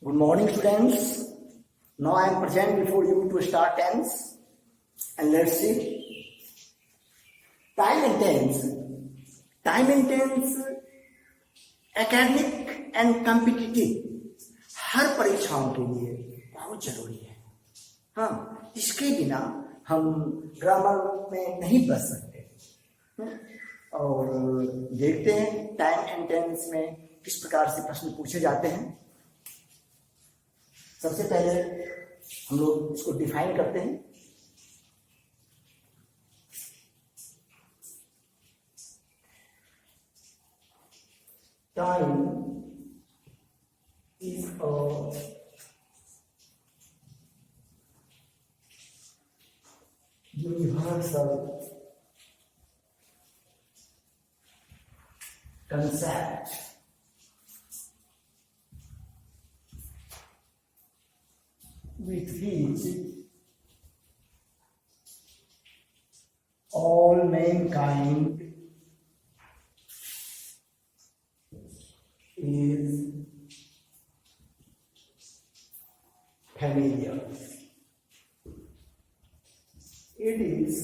Good morning, students. Now I am present before you to start tense. And let's see. Time and tense. Time and tense academic and competitive हर परीक्षाओं के लिए बहुत जरूरी है. हाँ, इसके बिना हम ग्रामर में नहीं बच सकते. और देखते हैं टाइम एंड टेंस में किस प्रकार से प्रश्न पूछे जाते हैं. सबसे पहले हम लोग इसको डिफाइन करते हैं. Time is a universal concept with which all mankind is familiar. It is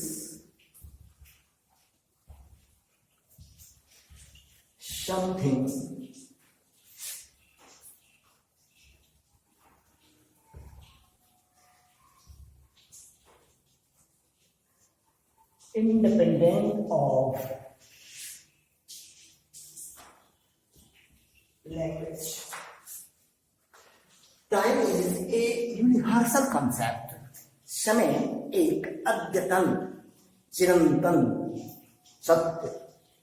something independent of language. Time is a universal concept. समय एक अद्यतन चिरंतन सत्य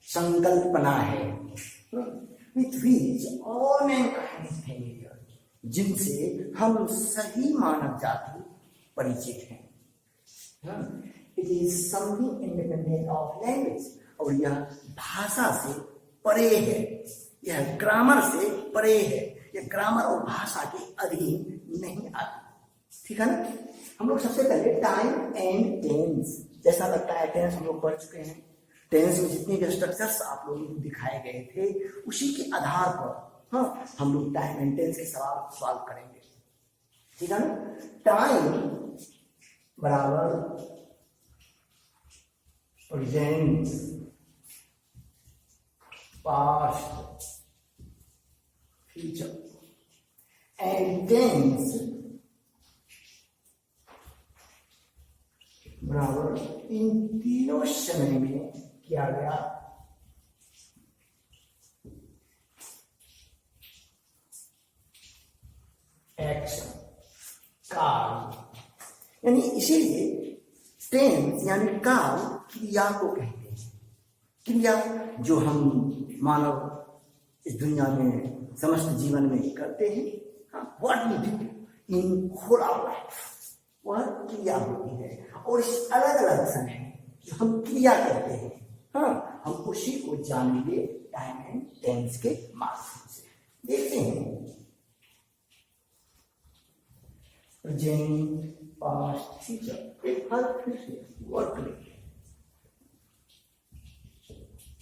संकल्पना है. With which all Mankind is familiar. जिनसे हम सही मानव जाति परिचित हैं. It is something independent of language. और यह भाषा से परे है. यह ग्रामर से परे है. ये ग्रामर और भाषा के अधीन नहीं आती. ठीक है ना. हम लोग सबसे पहले टाइम एंड टेंस, जैसा लगता है टेंस हम लोग पढ़ चुके हैं. टेंस में जितने भी स्ट्रक्चर्स आप लोगों को दिखाए गए थे उसी के आधार पर हम लोग टाइम एंड टेंस के सवाल सॉल्व करेंगे. ठीक है ना. टाइम बराबर present, past, future. And tense बराबर इन तीनों समय में किया गया एक्शन, काल. यानी इसीलिए टेंस यानी काल क्रिया को कहते हैं. क्रिया जो हम मानव इस दुनिया में समस्त जीवन में करते हैं. What we do in whole our life, वह क्रिया होती है. और इस अलग अलग समय जो हम क्रिया करते हैं हम उसी को जानेंगे टाइम एंड टेंस के माध्यम से. देखते हैं प्रेजेंट, पास्ट, फ्यूचर. एक बार फिर से वर्क लेंगे.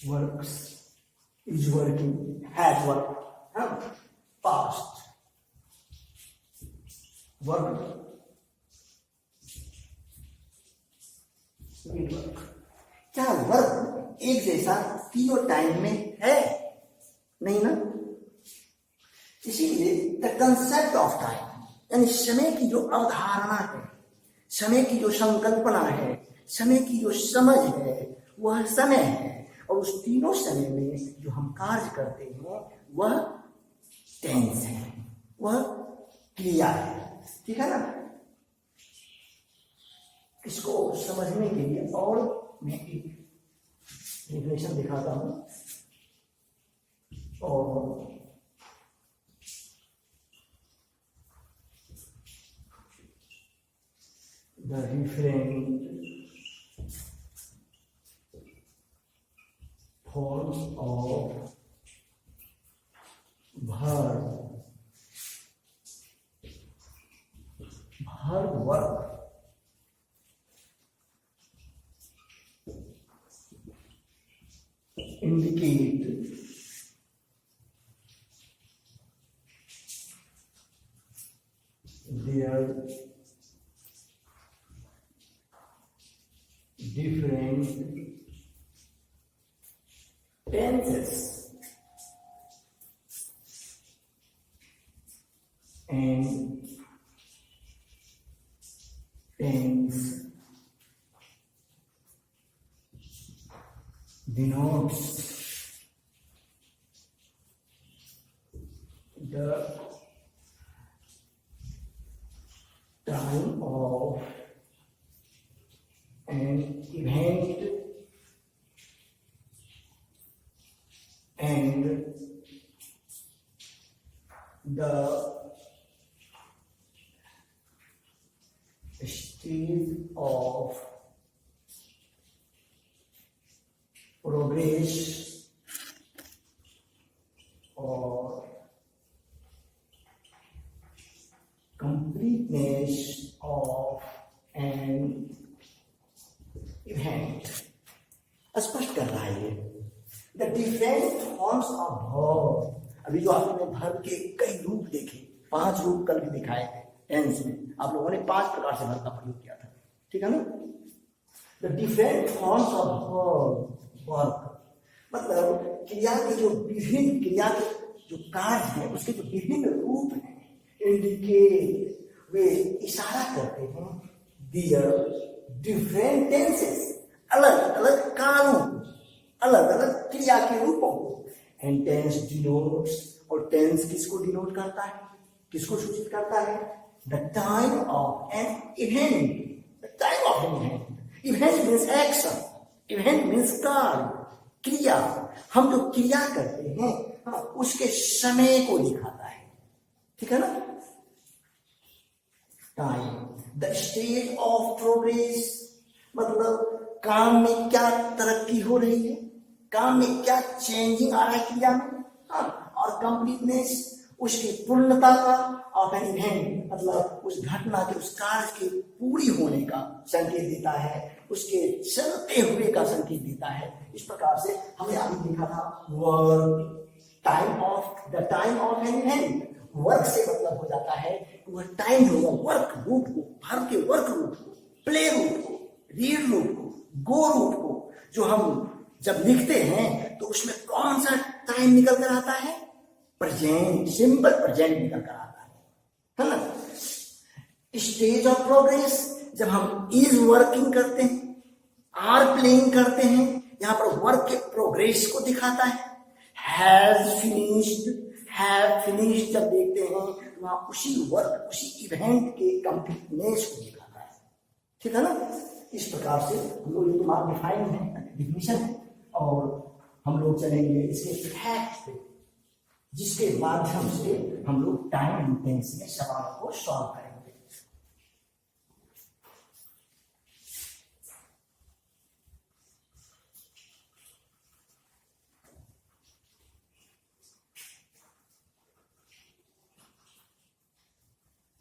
Works, is working, has work. Past work, will work. क्या वर्क एक जैसा तीनों टाइम में है? नहीं ना. इसीलिए द कंसेप्ट ऑफ टाइम यानी समय की जो अवधारणा है, समय की जो संकल्पना है, समय की जो समझ है, वह समय है. और उस तीनों समय में जो हम कार्य करते हैं वह टेंस है, वह क्रिया है. ठीक है ना. इसको समझने के लिए और मैं एक डेफिनेशन दिखाता हूं. और the different forms of verb work indicate their different tenses and tense denotes the time of an event and the stage of progress or completeness of an event. स्पष्ट कर रहा है ये the different forms of verb. अभी जो आपने verb के कई रूप देखे, 5 रूप कल भी दिखाए थे टेंस में, आप लोगों ने 5 प्रकार से वर्ब का प्रयोग किया था, ठीक है ना। The different forms of verb मतलब क्रिया के जो विभिन्न क्रिया के जो कार्य हैं उसके जो विभिन्न रूप हैं, इंडिकेट वे इशारा करते हैं दियर डिफरेंट टेंसेस, अलग अलग कालों, अलग अलग क्रिया के रूपों को। एंड टेंस डिनोट्स, और टेंस किसको डिनोट करता है, किसको सूचित करता है, the time of an event, the time of an event. Event means action, event means कार्य, क्रिया। हम जो क्रिया करते हैं उसके समय को दिखाता है, ठीक है ना। Time, the stage of progress मतलब काम में क्या तरक्की हो रही है, काम में क्या चेंजिंग आ रहा है क्रिया में, और कंप्लीटनेस उसकी पूर्णता का, ऑफ एन इवेंट मतलब उस घटना के, उस कार्य के पूरी होने का संकेत देता है, उसके चलते हुए का संकेत देता है। इस प्रकार से हमने अभी देखा था work, time of, the time of an event. Work से मतलब हो जाता है वह टाइम होगा, वर्क रूप को, वर्ब के वर्क रूप को, प्ले रूप को, रीड रूप को, गो रूप को, जो हम जब लिखते हैं तो उसमें कौन सा टाइम निकल कर आता है, प्रेजेंट, सिंपल प्रेजेंट निकल कर आता है ना। स्टेज ऑफ प्रोग्रेस जब हम इज वर्किंग करते हैं, आर प्लेइंग करते हैं, यहां पर वर्क के प्रोग्रेस को दिखाता है। हैज फिनिश्ड, हैव फिनिश्ड जब देखते हैं तो वहां उसी वर्क, उसी इवेंट के कंप्लीटनेस को दिखाता है, ठीक है ना। इस प्रकार से हम लोग ये तो डिफाइन है, डिफिनेशन है, और हम लोग चलेंगे इसके फैक्ट पे, जिसके माध्यम से हम लोग टाइम एंड टेंस में सवाल को सॉल्व करेंगे।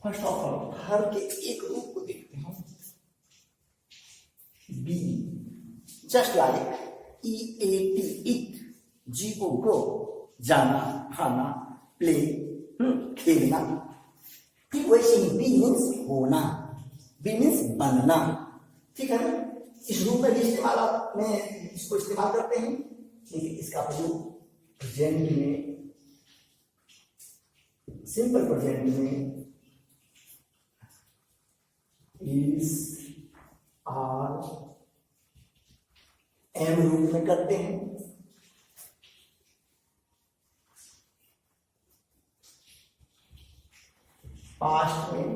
फर्स्ट ऑफ ऑल हर के एक रूप को देखते हैं, be, just like EAT, eat, जी को गो, जाना, खाना, प्ले, खेलना। ठीक वैसे ही बी मीन्स होना, बी मीन्स बनना, ठीक है ना। इस रूप में भी इस्तेमाल में इसको इस्तेमाल करते हैं, इसका प्रयोग प्रेजेंट में, सिंपल प्रेजेंट में इज, आर, एम रूप में करते हैं। पास्ट में,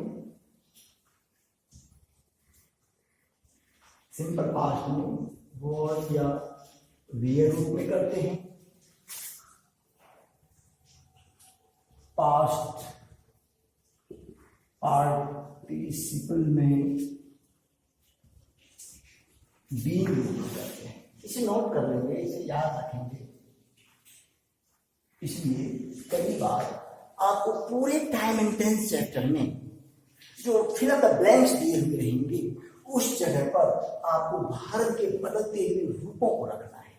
सिंपल पास्ट में वॉज या वेयर रूप में करते हैं। पास्ट पार्टिसिपल में बीइंग रूप में करते हैं। इसे नोट कर लेंगे, इसे याद रखेंगे। इसलिए कई बार आपको पूरे टाइम एंड टेंस चैप्टर में जो फिल द ब्लैंक्स दिए हुए रहेंगे, उस जगह पर आपको भारत के बदलते हुए रूपों को रखना है।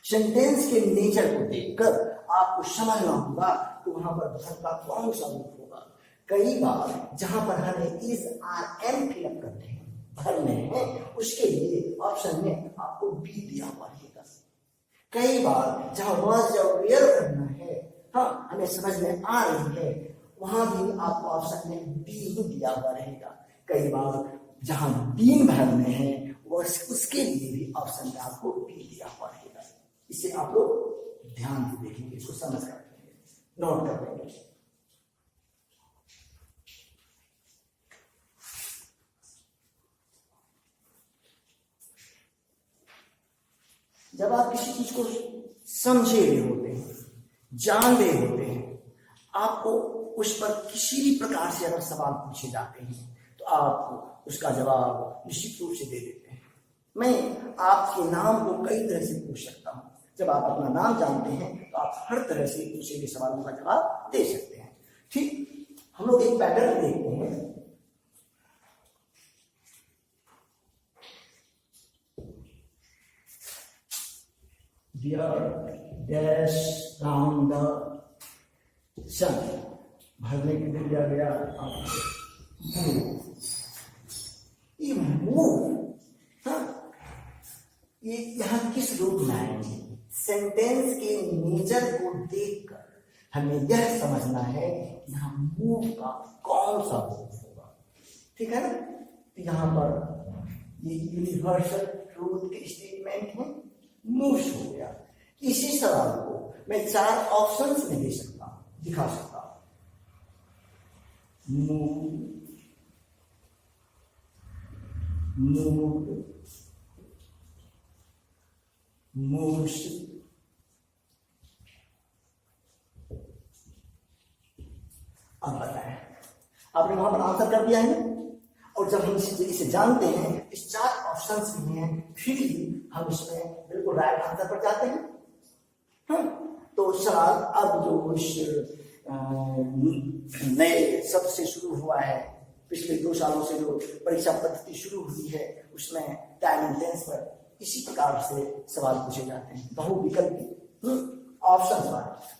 सेंटेंस के नेचर को देखकर आपको समझना होगा कि वहां पर भारत का कौन सा रूप होगा, कई बार जहां पर हमें इज आर एम फिलअप करते हैं, भरने हैं, उसके लिए ऑप्शन में आपको बी दिया हुआ रहेगा। कई बार जहां वाज या वेयर करना है, हाँ, हमें समझ में आ रही है, वहां भी आपको ऑप्शन में बी ही दिया हुआ रहेगा। कई बार जहां बीन भरने हैं, उसके लिए भी ऑप्शन में आपको बी दिया हुआ रहेगा। इसे आप लोग ध्यान से देखेंगे, इसको समझ कर नोट कर लेंगे। जब आप किसी चीज को समझे रहे होते हैं, जान रहे होते हैं, आपको उस पर किसी भी प्रकार से अगर सवाल पूछे जाते हैं तो आप उसका जवाब निश्चित रूप से दे देते हैं। मैं आपके नाम को कई तरह से पूछ सकता हूं। जब आप अपना नाम जानते हैं तो आप हर तरह से पूछे गए सवालों का जवाब दे सकते हैं। ठीक, हम लोग एक पैटर्न देखते हैं। डैश राउंड द सन, भरने के लिए दिया गया ये मूव, हाँ, ये यहाँ किस रूप में आएंगे? सेंटेंस के नेचर को देखकर हमें यह समझना है कि यहाँ मूव का कौन सा रूप होगा। ठीक है ना? तो यहाँ पर ये यूनिवर्सल ट्रूथ के स्टेटमेंट है, मूव्स हो गया। इसी सवाल को मैं 4 ऑप्शंस में दे सकता हूं, दिखा सकता हूं। मूव, मूव, मूव्स, अब बताएं, आपने वहां पर आंसर कर दिया है ना? और जब हम इसे जानते हैं, इस 4 ऑप्शंस में हैं, फिर हम इसमें बिल्कुल राइट आंसर पर जाते हैं। हाँ, तो सवाल अब जो इस नए सत्र से शुरू हुआ है, पिछले 2 सालों से जो परीक्षा पद्धति शुरू हुई है, उसमें टाइम एंड टेंस पर इसी प्रकार से सवाल पूछे जाते हैं, बहुविकल्पी ऑप्शन वाले।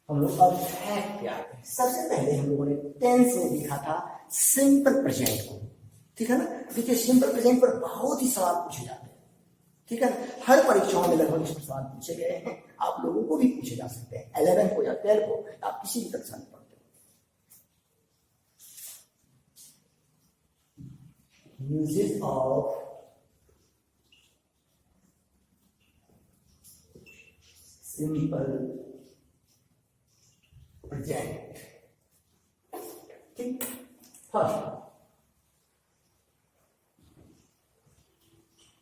हम लोग अब फैक्ट क्या है? सबसे पहले हम लोगों ने टेंस में देखा था सिंपल प्रेजेंट को। ठीक है ना? देखिए, सिंपल प्रेजेंट पर बहुत ही सवाल पूछे जाते हैं। ठीक है, हर परीक्षाओं में लगभग इस सवाल पूछे गए हैं, आप लोगों को भी पूछे जा सकते हैं। 11 को या 12 को, आप किसी भी कक्षा में पढ़ते हो। Uses of simple present. ठीक, first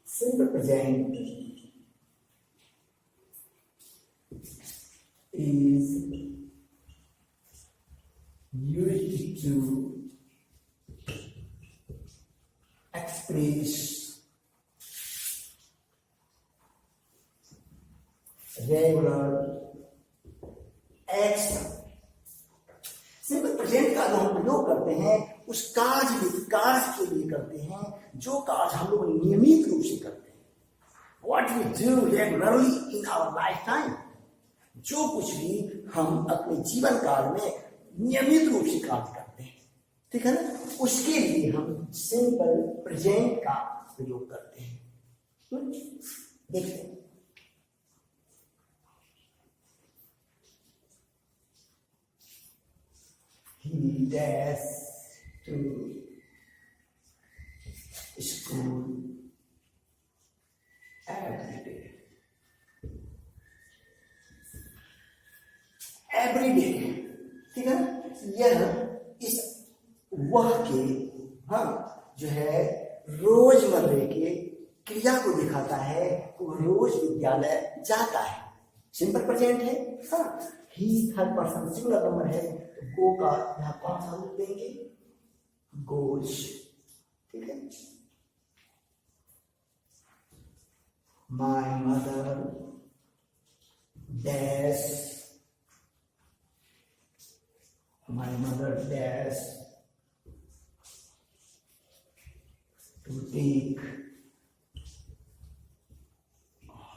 simple present is used to express regular action। Simple present का जो हम प्रयोग करते हैं, उस कार्य के लिए करते हैं जो कार्य हम लोग नियमित रूप से करते हैं। What we do regularly in our lifetime, जो कुछ भी हम अपने जीवन काल में नियमित रूप से कार्य करते हैं, ठीक है ना, उसके लिए हम सिंपल प्रेजेंट का प्रयोग करते हैं। देखते हैं, he dash to school every day। every day, ठीक है ना, यह इस वह के, हाँ, जो है रोजमर्रे के क्रिया को दिखाता है। वो रोज विद्यालय जाता है, सिंपल प्रेजेंट है। हाँ, ही थर्ड पर्सन सिंगुलर नंबर है, तो गो का यहाँ कौन सा रूप देंगे? गोज। ठीक है, my mother dash, my mother dash to take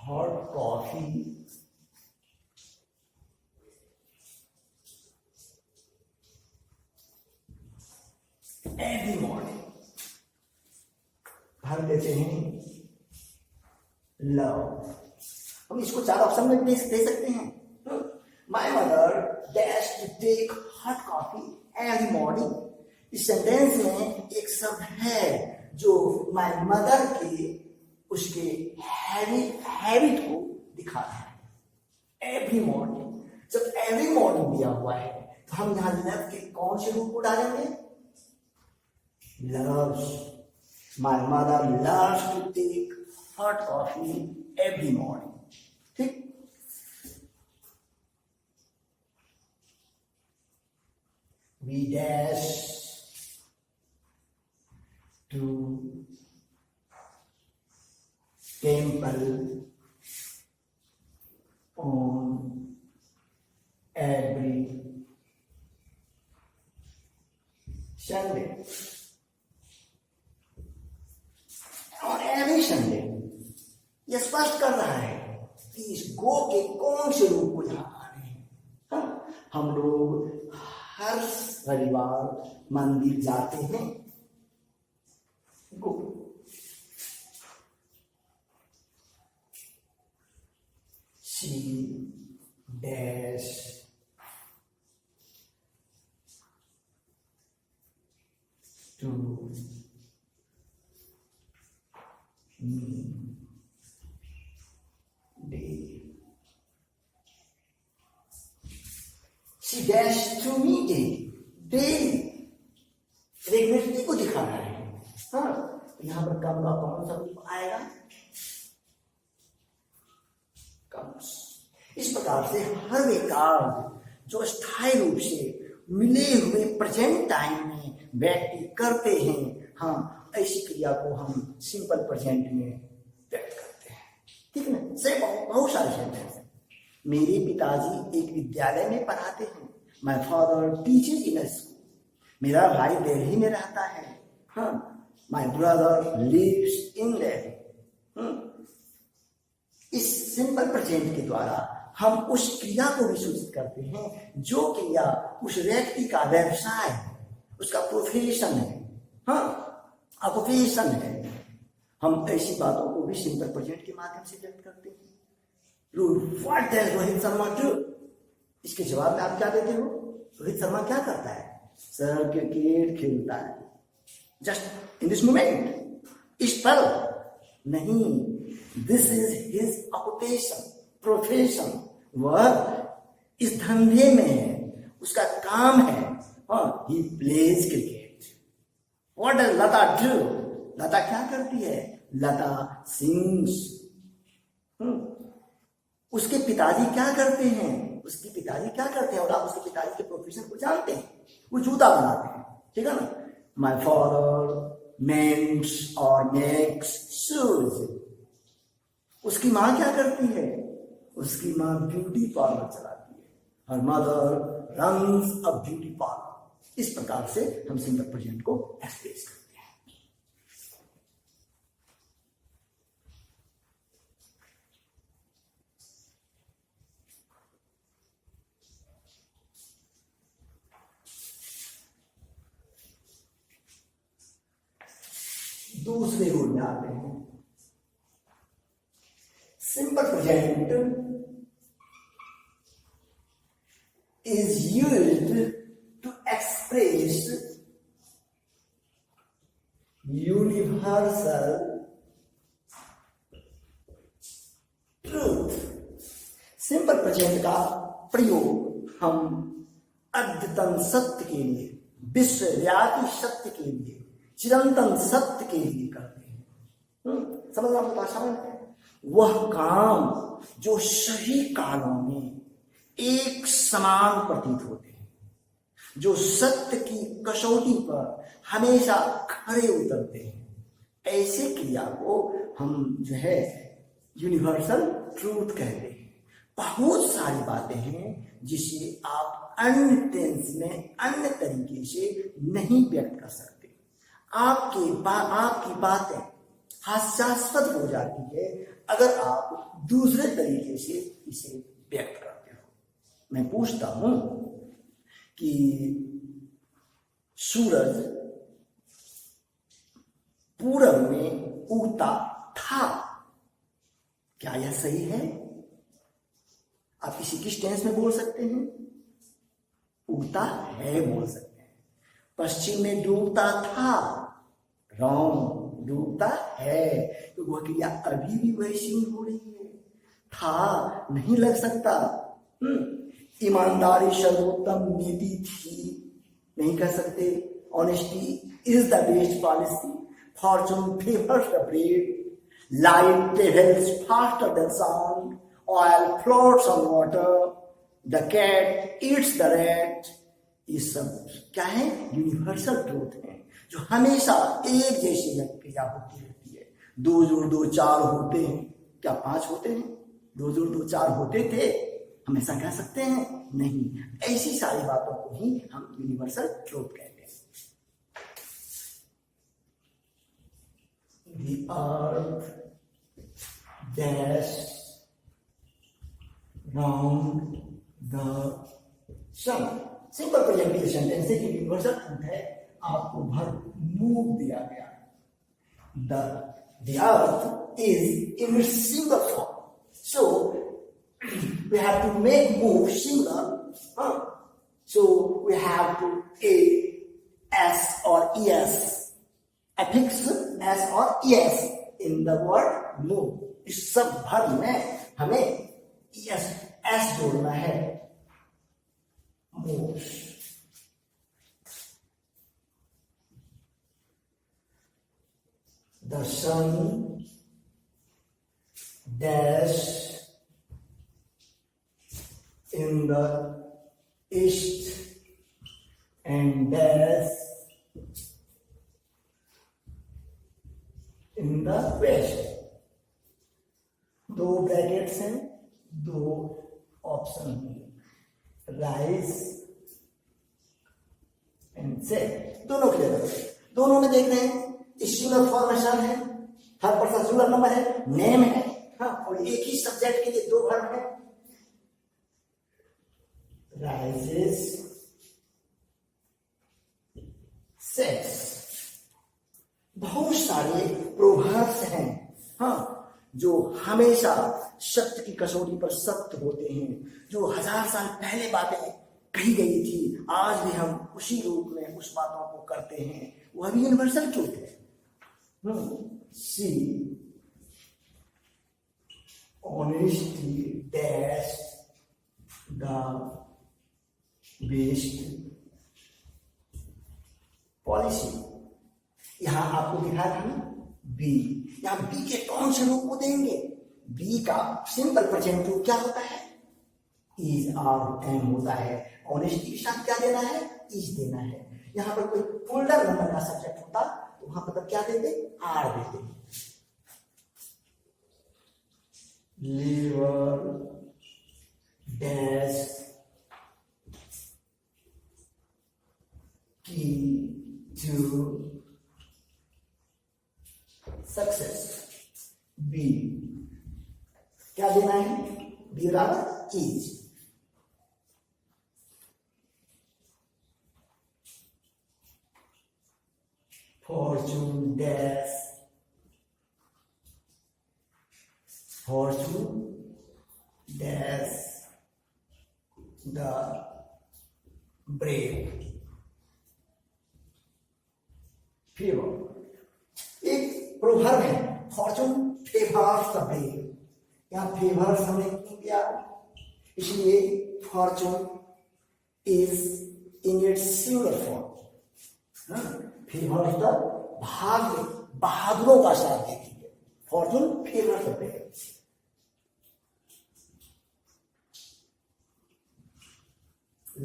hot coffee भर देते हैं लव। हम इसको 4 ऑप्शन में दे सकते हैं। My mother dash to take hot coffee every morning. इस सेंटेंस में एक शब्द है जो माई मदर के उसके हैबिट को दिखाता है। एवरी मॉर्निंग, जब एवरी मॉर्निंग दिया हुआ है तो हम यहां लव के कौन से रूप को डालेंगे? loves. My mother loves to take hot coffee every morning. ठीक? We dash to temple on every Sunday. और एवरी संडे यह स्पष्ट कर रहा है कि इस गो के कौन से रूप को यहां आ रहे हैं। हम लोग हर रविवार मंदिर जाते हैं। Go, she dash to She dashed to me daily। Regularity को दिखा रहा है। हाँ, यहां पर कम का कौन सा रूप आएगा? कम्स। इस प्रकार से हर वे कार्य जो स्थायी रूप से मिले हुए प्रेजेंट टाइम में व्यक्ति करते हैं, हाँ, ऐसी क्रिया को हम सिंपल प्रेजेंट में व्यक्त करते हैं। ठीक है ना? से बहुत सारे सेंटेंस हैं। मेरे पिताजी एक विद्यालय में पढ़ाते हैं। My father teaches in a school. मेरा भाई दिल्ली में रहता है। हाँ, my brother lives in Delhi. इस सिंपल प्रेजेंट के द्वारा हम उस क्रिया को भी सूचित करते हैं जो क्रिया उस व्यक्ति का व्यवसाय है, उसका प्रोफेशन है। हाँ, ऑक्युपेशन है। हम ऐसी बातों को भी सिंपल प्रेजेंट के माध्यम से व्यक्त करते हैं। What does Rohit Sharma do? इसके जवाब में आप क्या देते हो? रोहित शर्मा क्या करता है? सर क्रिकेट खेलता है। जस्ट इन दिस मोमेंट, इस पल नहीं। This is his occupation, profession. वह इस धंधे में है, उसका काम है। हाँ, he plays cricket. What does Lata do? लता क्या करती है? लता सिंग्स। उसके पिताजी क्या करते हैं? उसके पिताजी क्या करते हैं? और आप उसके पिताजी के प्रोफेशन को जानते हैं। वो जूता बनाते हैं। ठीक है ना? माई फादर मेक्स और मेक्स शूज। उसकी माँ क्या करती है? उसकी माँ ब्यूटी पार्लर चलाती है। Her mother runs a beauty parlour. इस प्रकार से हम सिंपल प्रेजेंट को एक्सप्रेस करते हैं। दूसरे रूल में आते हैं। Simple present is used to express universal truth। Simple present का प्रयोग हम अद्यतन सत्य के लिए, विश्वव्यापी सत्य के लिए, चिरंतन सत्य के लिए करते हैं। समझ आपको भाषा में वह काम जो सही कालों में एक समान प्रतीत होते हैं, जो सत्य की कसौटी पर हमेशा खड़े उतरते हैं, ऐसे क्रिया को हम जो है यूनिवर्सल ट्रूथ कहते हैं। बहुत सारी बातें हैं जिसे आप अन्य टेंस में अन्य तरीके से नहीं व्यक्त कर सकते। आपकी बातें हास्यास्पद हो जाती है अगर आप दूसरे तरीके से इसे व्यक्त करते हो। मैं पूछता हूं कि सूरज पूरब में उगता था। क्या यह सही है? आप किसी किस टेंस में बोल सकते हैं? उगता है बोल सकते हैं। पश्चिम में डूबता था, रॉन्ग, डूबता है, तो वह क्रिया अभी भी वैसी ही हो रही है, था नहीं लग सकता। ईमानदारी सर्वोत्तम नीति थी, नहीं कह सकते। Honesty is the best policy, fortune favours the brave, light travels faster than sound, oil floats on water, the cat eats the rat. ये सब क्या है? यूनिवर्सल ट्रूथ है जो हमेशा एक जैसी क्रिया होती रहती है। 2 जोड़ 2 4 होते हैं, क्या 5 होते हैं? 2 जोड़ 2 4 होते थे, हमेशा कह सकते हैं? नहीं। ऐसी सारी बातों को ही हम यूनिवर्सल ट्रूथ कहते हैं। The earth dash round the sun। Simple presentation sentence है कि यूनिवर्सल ट्रूथ है, आपको वर्ब मूव दिया गया। The earth is in its single form, so we have to make move single, so we have to a s or es, affix s or es in the word move। इस सब verb में हमें es s जोड़ना है। move, the sun dash in the east and dash in the west। 2 brackets हैं, 2 option हैं, rise and set. दोनों clear, दोनों में देख रहे हैं सिंगल फॉर्मेशन है, थर्ड पर्सन सिंगुलर नंबर है, नेम है, हाँ, और एक ही सब्जेक्ट के लिए 2 वर्ब है। Rises, sets. बहुत सारे प्रोवर्ब्स हैं, हाँ, जो हमेशा सत्य की कसौटी पर सत्य होते हैं, जो 1000 साल पहले बातें कही गई थी, आज भी हम उसी रूप में उस बातों को करते हैं। वह भी यूनिवर्सल ट्रूथ है। C honesty dash the best policy. यहां आपको दिखा था बी, यहां बी के कौन से रूप को देंगे? बी का सिंपल प्रेजेंट रूप क्या होता है? इज आर एम होता है। ऑनेस्टी के साथ क्या देना है? इज देना है। यहां पर कोई फोल्डर नंबर का सब्जेक्ट होता तो वहां पर क्या देते? आर देते। लीवर डैश की टू सक्सेस। बी क्या देना है? बी बराबर is. Fortune dash, Fortune dash the brave. Favour एक प्रोवर्ब है, फॉर्चून फेवर्स द ब्रेव। यहां फेवर्स हमने क्यों किया? इसलिए Fortune is in its singular form. Favours the भाग्य, बहादुरों का साथ देती है। Fortune favours the brave.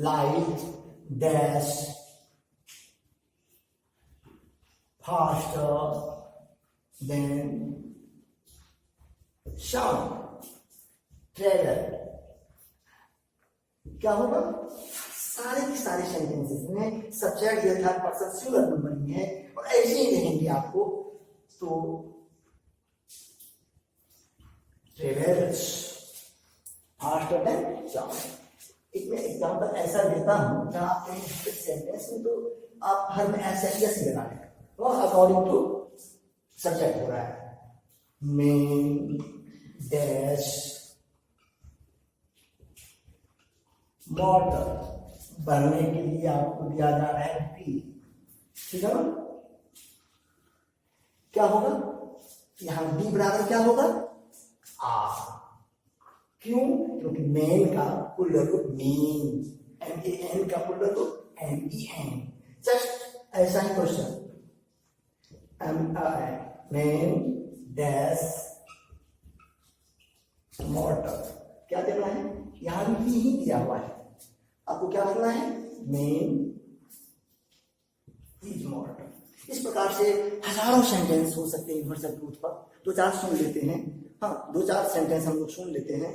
Light dash faster than sound। Travel क्या होगा? सारे के सारे सेंटेंसेस में सब्जेक्ट या थर्ड पर्सन सिंगुलर नंबर ही है और ऐसे ही रहेंगे आपको। तो ट्रेवल्स फास्टर देन साउंड। एक मैं एग्जांपल ऐसा देता हूं जहां आप कहीं सेंटेंस में तो आप हर में ऐसा यस लगा लें अकॉर्डिंग टू सब्जेक्ट हो रहा है, मेन डैश मोटर, भरने के लिए आपको दिया जा रहा है पी, ठीक है ना। क्या होगा यहां बी बराबर क्या होगा आर, क्यों, क्योंकि मेन का पुलर रूप मीन, MEN का पुलर रूप MEN। जस्ट ऐसा ही क्वेश्चन, मेन डैश मोटर, क्या देना है, यहां भी ही दिया हुआ है, आपको क्या करना है, मेन इज मोटर। इस प्रकार से हजारों सेंटेंस हो सकते हैं यूनिवर्सल ट्रूथ पर। दो चार सुन लेते हैं, हाँ दो चार सेंटेंस हम लोग सुन लेते हैं।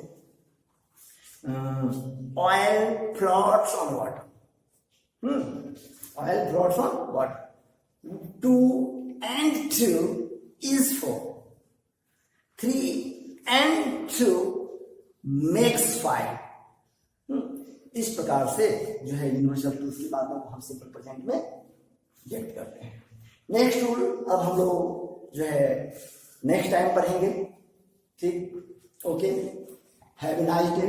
Oil floats on water, oil floats on water, 2 and 2 is 4, 3 and 2 makes 5। इस प्रकार से जो है यूनिवर्सल ट्रूथ की बातों को हम सिंपल प्रेजेंट में व्यक्त करते हैं। नेक्स्ट रूल अब हम लोग जो है नेक्स्ट टाइम पढ़ेंगे, ठीक, okay, have a nice day.